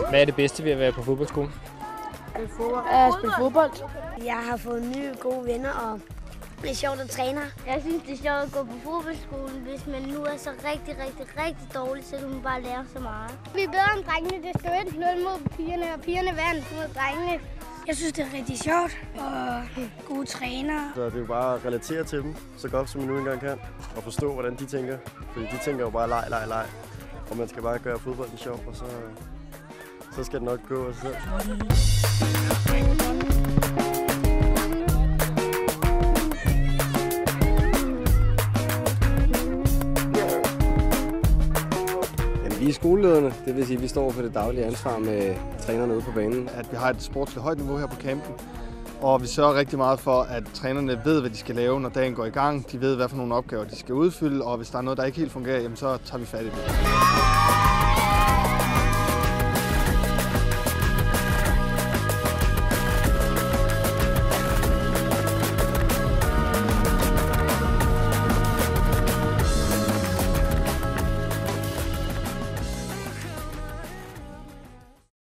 Hvad er det bedste ved at være på fodboldskole? At spille fodbold. Jeg har fået nye gode venner, og det er sjovt at træne. Jeg synes, det er sjovt at gå på fodboldskolen. Hvis man nu er så rigtig dårlig, så kan man bare lære så meget. Vi er bedre end drengene. Det skal 1-0 mod pigerne, og pigerne vandt mod drengene. Jeg synes, det er rigtig sjovt, og gode trænere. Så det er jo bare at relatere til dem, så godt som man nu engang kan, og forstå, hvordan de tænker. Fordi de tænker jo bare leg. Og man skal bare gøre fodbolden sjov, og så skal det nok gå af sig selv. Vi er skolelederne, det vil sige, at vi står for det daglige ansvar med trænerne ude på banen. At vi har et sportsligt højt niveau her på campen, og vi sørger rigtig meget for, at trænerne ved, hvad de skal lave, når dagen går i gang. De ved, hvad for nogle opgaver de skal udfylde, og hvis der er noget, der ikke helt fungerer, jamen, så tager vi fat i det.